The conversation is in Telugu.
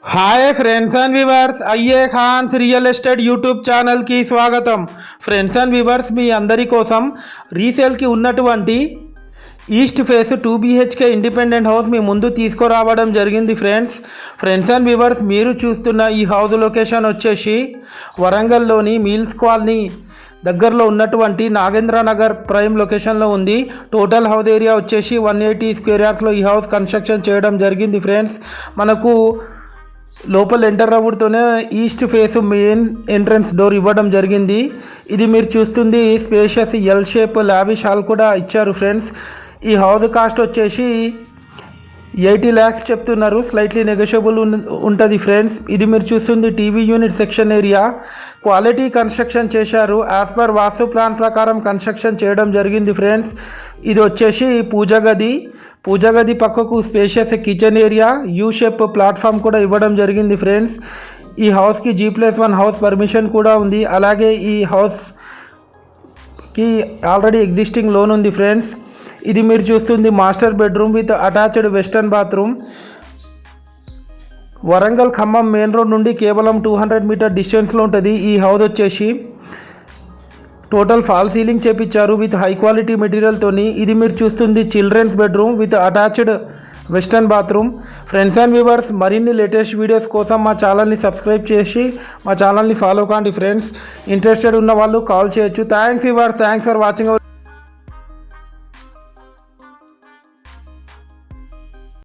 హాయ్ ఫ్రెండ్స్ అండ్ వ్యూవర్స్, అయ్యే ఖాన్స్ రియల్ ఎస్టేట్ యూట్యూబ్ ఛానల్కి స్వాగతం. ఫ్రెండ్స్ అండ్ వ్యూవర్స్, మీ అందరి కోసం రీసేల్కి ఉన్నటువంటి east face 2 BHK independent house మీ ముందు తీసుకురావడం జరిగింది. ఫ్రెండ్స్ అండ్ వ్యూవర్స్, మీరు చూస్తున్న ఈ హౌస్ లొకేషన్ వచ్చేసి వరంగల్లోని మీల్స్ కాలనీ దగ్గరలో ఉన్నటువంటి నాగేంద్ర నగర్ ప్రైమ్ లొకేషన్లో ఉంది. టోటల్ హౌస్ ఏరియా వచ్చేసి 180 స్క్వేర్ యార్డ్స్లో ఈ హౌస్ కన్స్ట్రక్షన్ చేయడం జరిగింది. ఫ్రెండ్స్, మనకు లోపల ఎంటర్ అవ్వడంతోనే east face main entrance door ఇవ్వడం జరిగింది. ఇది మీరు చూస్తుంది spacious L shape lavish hall కూడా ఇచ్చారు. ఫ్రెండ్స్, ఈ హౌస్ కాస్ట్ వచ్చేసి 80 lakhs చెప్తున్నారు. స్లైట్లీ నెగోషియబుల్ ఉంటుంది. ఫ్రెండ్స్, ఇది మీరు చూస్తుంది TV unit section area. Quality construction చేశారు. యాజ్ పర్ వాస్తు ప్లాన్ ప్రకారం కన్స్ట్రక్షన్ చేయడం జరిగింది. ఫ్రెండ్స్, ఇది వచ్చేసి పూజా గది పక్కకు spacious kitchen area, U shape platform కూడా ఇవ్వడం జరిగింది. ఫ్రెండ్స్, ఈ హౌస్కి G+1 హౌస్ పర్మిషన్ కూడా ఉంది. అలాగే ఈ హౌస్కి ఆల్రెడీ ఎగ్జిస్టింగ్ లోన్ ఉంది. ఫ్రెండ్స్, ఇది మీరు చూస్తుంది master bedroom with attached western bathroom. Warangal Khammam main road నుండి కేవలం 200 మీటర్ డిస్టెన్స్లో ఉంటుంది. ఈ హౌస్ వచ్చేసి టోటల్ ఫాల్ సీలింగ్ చేపించారు విత్ హై క్వాలిటీ మెటీరియల్తోని. ఇది మీరు చూస్తుంది children's bedroom with attached western bathroom. Friends and viewers, మరిన్ని లేటెస్ట్ వీడియోస్ కోసం మా ఛానల్ని సబ్స్క్రైబ్ చేసి మా ఛానల్ని ఫాలో కాండి. ఫ్రెండ్స్, ఇంట్రెస్టెడ్ ఉన్న వాళ్ళు కాల్ చేయొచ్చు. Thanks viewers, thanks for watching our